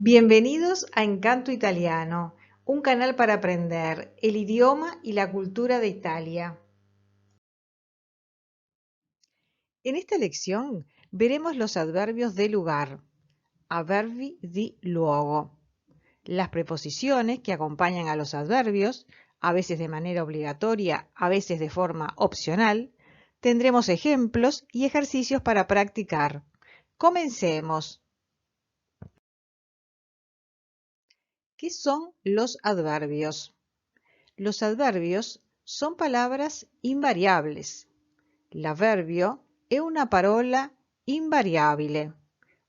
Bienvenidos a Encanto Italiano, un canal para aprender el idioma y la cultura de Italia. En esta lección veremos los adverbios de lugar, avverbi di luogo, las preposiciones que acompañan a los adverbios, a veces de manera obligatoria, a veces de forma opcional. Tendremos ejemplos y ejercicios para practicar. Comencemos. ¿Qué son los adverbios? Los adverbios son palabras invariables. L'avverbio è una parola invariabile,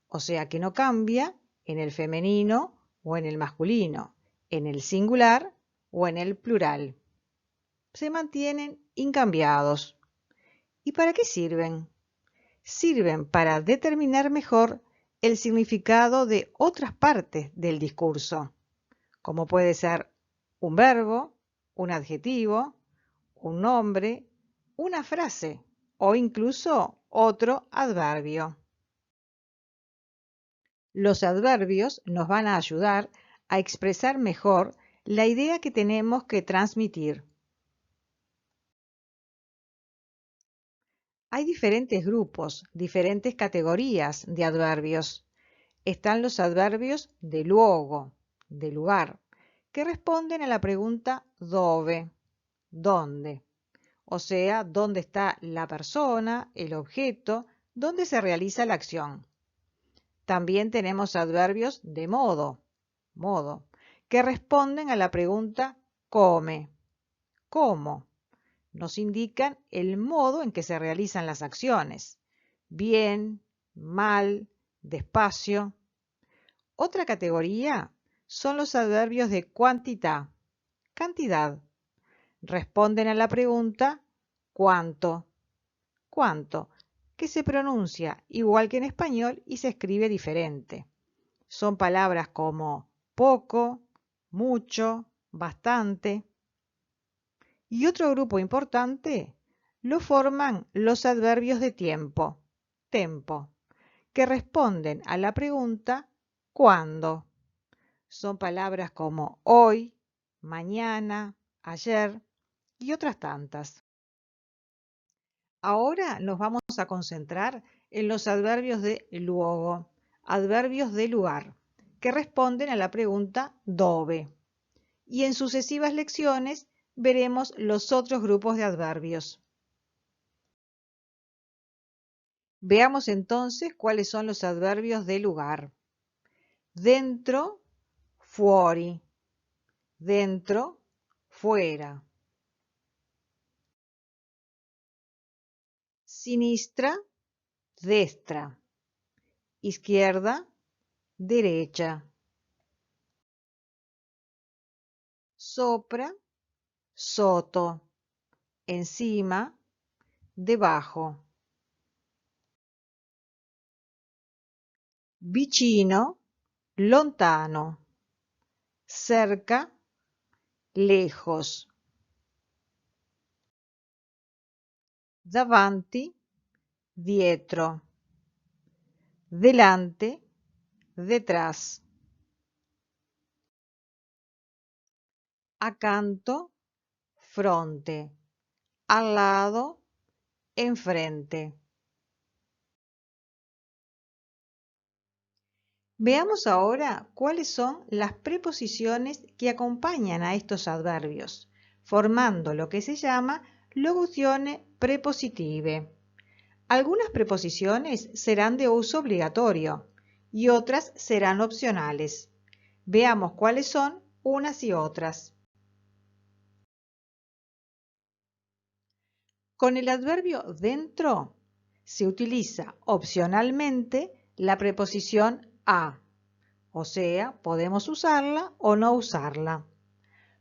o sea que no cambia en el femenino o en el masculino, en el singular o en el plural. Se mantienen incambiados. ¿Y para qué sirven? Sirven para determinar mejor el significado de otras partes del discurso, como puede ser un verbo, un adjetivo, un nombre, una frase o incluso otro adverbio. Los adverbios nos van a ayudar a expresar mejor la idea que tenemos que transmitir. Hay diferentes grupos, diferentes categorías de adverbios. Están los adverbios de luogo, de lugar, que responden a la pregunta dove, ¿dónde? O sea, dónde está la persona, el objeto, dónde se realiza la acción. También tenemos adverbios de modo, que responden a la pregunta come, ¿cómo? Nos indican el modo en que se realizan las acciones. Bien, mal, despacio. Otra categoría son los adverbios de cuantità, cantidad. Responden a la pregunta ¿cuánto? ¿Cuánto? Que se pronuncia igual que en español y se escribe diferente. Son palabras como poco, mucho, bastante. Y otro grupo importante lo forman los adverbios de tiempo, tempo, que responden a la pregunta ¿cuándo? Son palabras como hoy, mañana, ayer y otras tantas. Ahora nos vamos a concentrar en los adverbios de luogo, adverbios de lugar, que responden a la pregunta dove. Y en sucesivas lecciones veremos los otros grupos de adverbios. Veamos entonces cuáles son los adverbios de lugar. Dentro, fuori. Dentro, fuera. Sinistra, destra. Izquierda, derecha. Sopra, sotto. Encima, debajo. Vicino, lontano. Cerca, lejos. Davanti, dietro. Delante, detrás. Accanto, fronte. Al lado, enfrente. Veamos ahora cuáles son las preposiciones que acompañan a estos adverbios, formando lo que se llama locuzione prepositive. Algunas preposiciones serán de uso obligatorio y otras serán opcionales. Veamos cuáles son unas y otras. Con el adverbio dentro se utiliza opcionalmente la preposición a, o sea, podemos usarla o no usarla.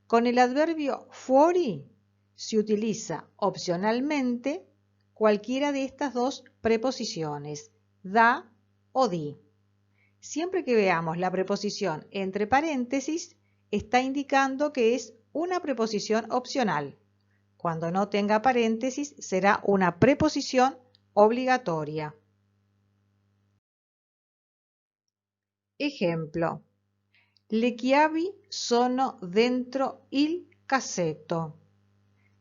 Con el adverbio fuori se utiliza opcionalmente cualquiera de estas dos preposiciones, da o di. Siempre que veamos la preposición entre paréntesis, está indicando que es una preposición opcional. Cuando no tenga paréntesis, será una preposición obligatoria. Ejemplo: Le chiavi sono dentro il cassetto.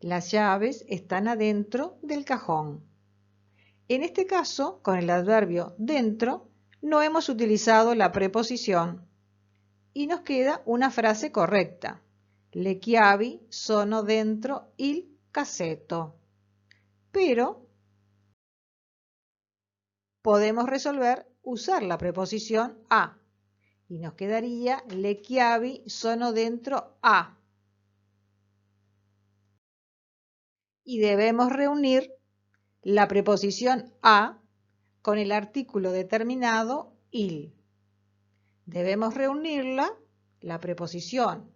Las llaves están adentro del cajón. En este caso, con el adverbio dentro, no hemos utilizado la preposición y nos queda una frase correcta. Le chiavi sono dentro il cassetto. Pero podemos resolver usar la preposición a y nos quedaría le chiavi sono dentro a. Y debemos reunir la preposición a con el artículo determinado il. Debemos reunirla, la preposición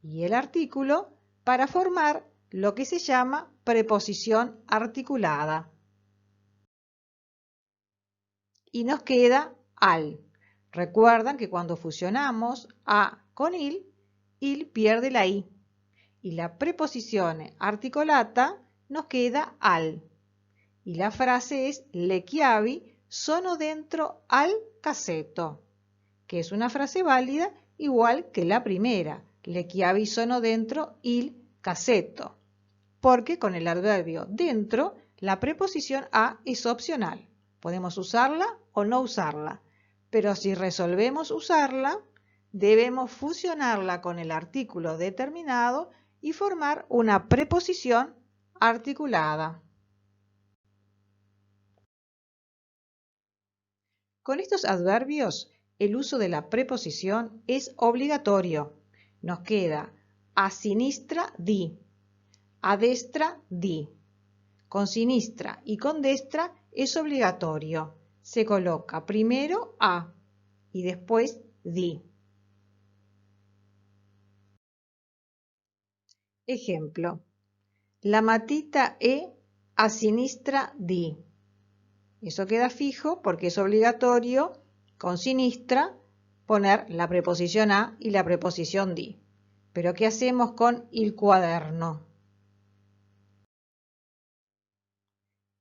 y el artículo, para formar lo que se llama preposición articulada. Y nos queda al. Recuerdan que cuando fusionamos a con il pierde la i. Y la preposición articolata nos queda al. Y la frase es le chiavi sono dentro al cassetto, que es una frase válida igual que la primera. Le chiavi sono dentro il cassetto. Porque con el adverbio dentro, la preposición a es opcional. Podemos usarla o no usarla. Pero si resolvemos usarla, debemos fusionarla con el artículo determinado y formar una preposición articulada. Con estos adverbios, el uso de la preposición es obligatorio. Nos queda a sinistra di, a destra di. Con sinistra y con destra es obligatorio. Se coloca primero a y después di. Ejemplo. La matita è a sinistra di. Eso queda fijo porque es obligatorio con sinistra poner la preposición a y la preposición di. Pero ¿qué hacemos con il cuaderno?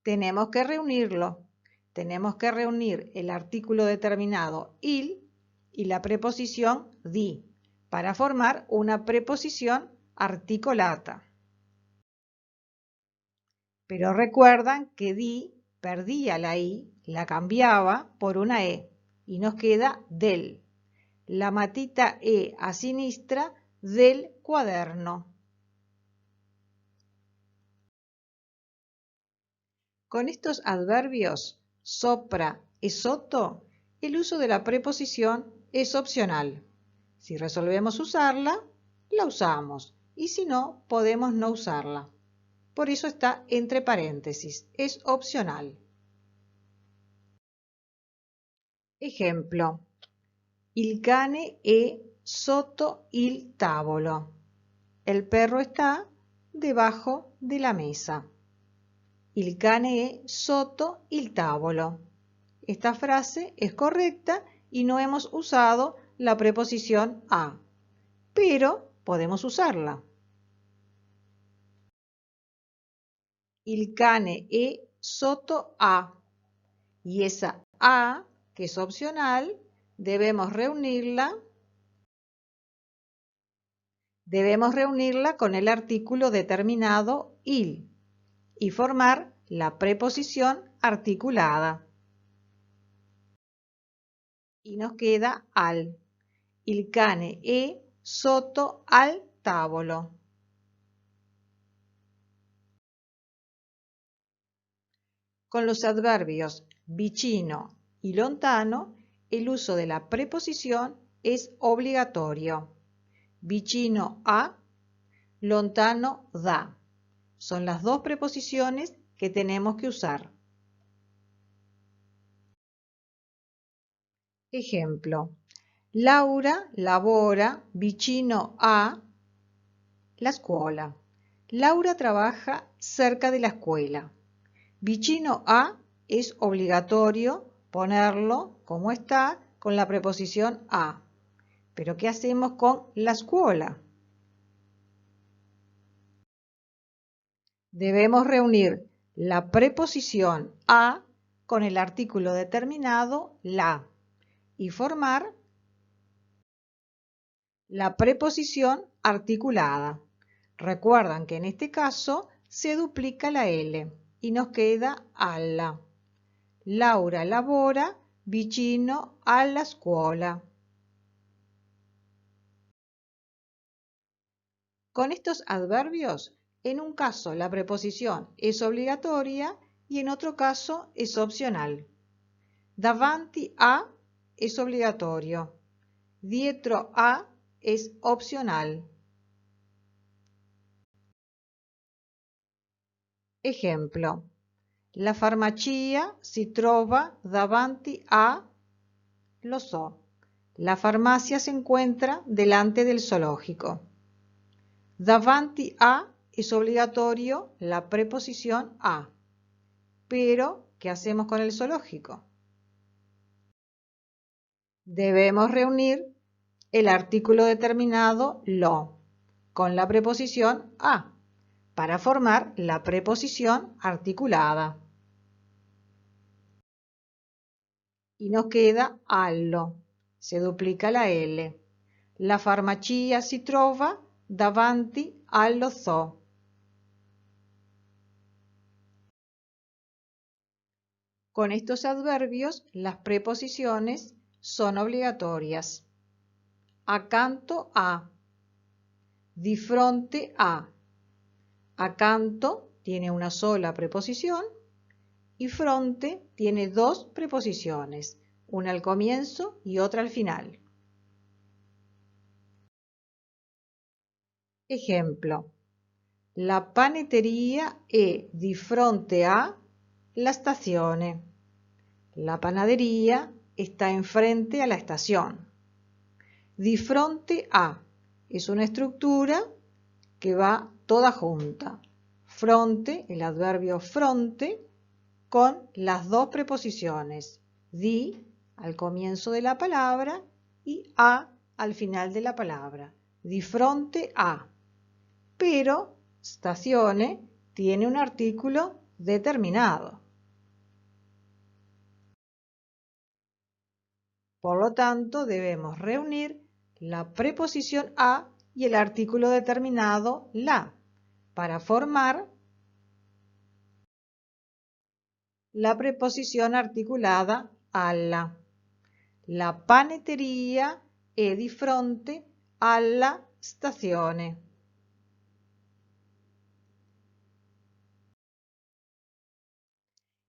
Tenemos que reunirlo. Tenemos que reunir el artículo determinado il y la preposición di para formar una preposición articolata. Pero recuerdan que di perdía la i, la cambiaba por una e y nos queda del. La matita è a sinistra del cuaderno. Con estos adverbios sopra y sotto, el uso de la preposición es opcional. Si resolvemos usarla, la usamos y si no, podemos no usarla. Por eso está entre paréntesis, es opcional. Ejemplo. Il cane è sotto il tavolo. El perro está debajo de la mesa. Il cane è sotto il tavolo. Esta frase es correcta y no hemos usado la preposición a, pero podemos usarla. Il cane è sotto a. Y esa a, que es opcional, debemos reunirla con el artículo determinado il y formar la preposición articulada. Y nos queda al. Il cane è sotto al tavolo. Con los adverbios vicino y lontano, el uso de la preposición es obligatorio. Vicino a, lontano da. Son las dos preposiciones que tenemos que usar. Ejemplo. Laura lavora vicino a la scuola. Laura trabaja cerca de la escuela. Vicino a es obligatorio ponerlo como está con la preposición a. Pero ¿qué hacemos con la scuola? Debemos reunir la preposición a con el artículo determinado la y formar La preposición articulada. Recuerdan que en este caso se duplica la L y nos queda alla. Laura lavora vicino alla scuola. Con estos adverbios, en un caso la preposición es obligatoria y en otro caso es opcional. Davanti a es obligatorio, dietro a es opcional. Ejemplo: la farmacia si trova davanti a, lo so, la farmacia se encuentra delante del zoológico. Davanti a es obligatorio la preposición a. Pero, ¿qué hacemos con el zoológico? Debemos reunir el artículo determinado lo con la preposición a para formar la preposición articulada. Y nos queda allo, se duplica la L. La farmacia si trova davanti allo zoo. Con estos adverbios, las preposiciones son obligatorias. Accanto a, di fronte a. Accanto tiene una sola preposición y fronte tiene dos preposiciones, una al comienzo y otra al final. Ejemplo: la panetteria è di fronte a la stazione. La panadería está enfrente a la estación. Di fronte a es una estructura que va toda junta. Fronte, el adverbio fronte, con las dos preposiciones, di al comienzo de la palabra y a al final de la palabra. Di fronte a. Pero stazione tiene un artículo determinado. Por lo tanto, debemos reunir la preposición a y el artículo determinado la para formar la preposición articulada alla. La panetteria è di fronte alla stazione.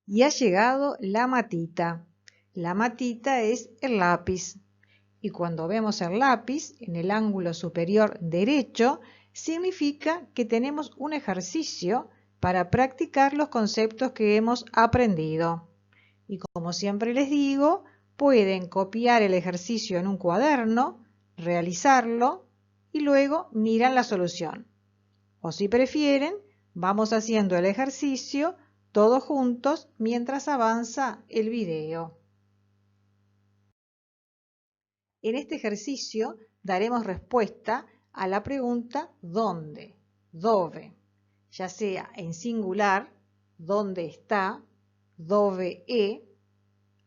Y ha llegado la matita. La matita es el lápiz. Y cuando vemos el lápiz en el ángulo superior derecho, significa que tenemos un ejercicio para practicar los conceptos que hemos aprendido. Y como siempre les digo, pueden copiar el ejercicio en un cuaderno, realizarlo y luego miran la solución. O si prefieren, vamos haciendo el ejercicio todos juntos mientras avanza el video. En este ejercicio daremos respuesta a la pregunta ¿dónde? Dove, ya sea en singular, ¿dónde está? Dove è.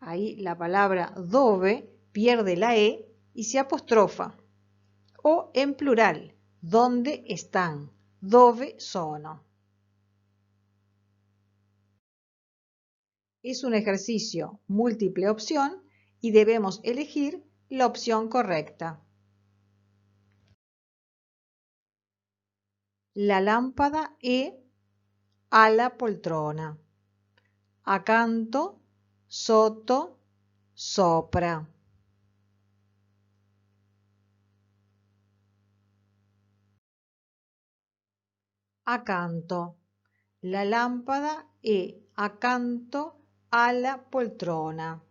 Ahí la palabra dove pierde la e y se apostrofa. O en plural, ¿dónde están? Dove sono. Es un ejercicio múltiple opción y debemos elegir la opción correcta. La lámpada è alla poltrona. Accanto, sotto, sopra. Accanto. La lámpada è accanto alla poltrona.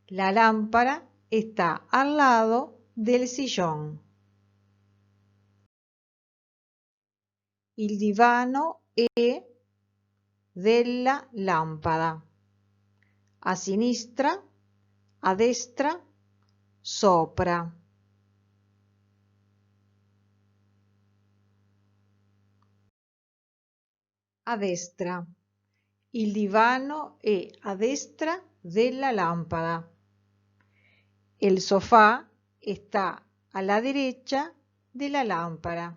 La lámpara está al lado del sillón. Il divano è della lampada. A sinistra, a destra, sopra. A destra. Il divano è a destra della lampada. El sofá está a la derecha de la lámpara.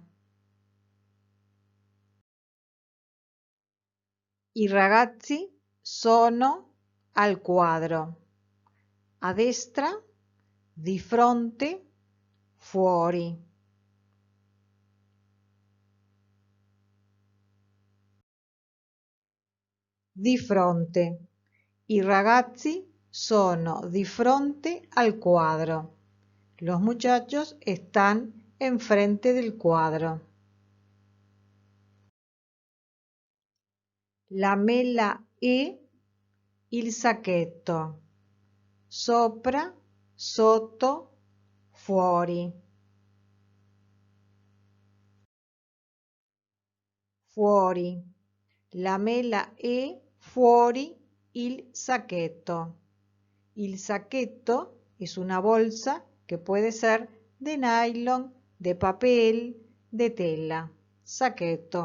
I ragazzi sono al quadro. A destra, di fronte, fuori. Di fronte. I ragazzi sono di fronte al cuadro. Los muchachos están enfrente del cuadro. La mela e il sacchetto. Sopra, sotto, fuori. Fuori. La mela e fuori il sacchetto. Il sacchetto es una bolsa que puede ser de nylon, de papel, de tela. Sacchetto.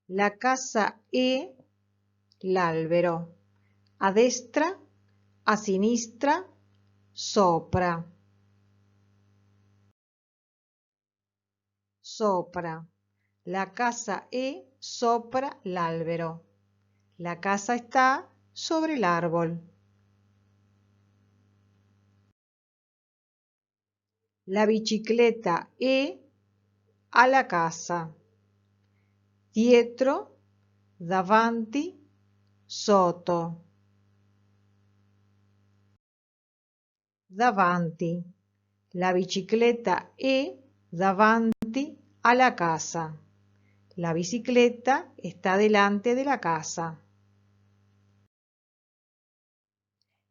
La casa e l'albero. A destra, a sinistra, sopra. Sopra. La casa è sopra l'albero. La casa está sobre el árbol. La bicicletta è alla casa. Dietro, davanti, sotto. Davanti. La bicicletta è davanti alla casa. La bicicleta está delante de la casa.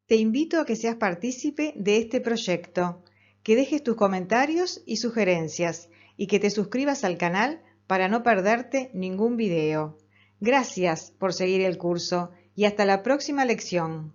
Te invito a que seas partícipe de este proyecto, que dejes tus comentarios y sugerencias y que te suscribas al canal para no perderte ningún video. Gracias por seguir el curso y hasta la próxima lección.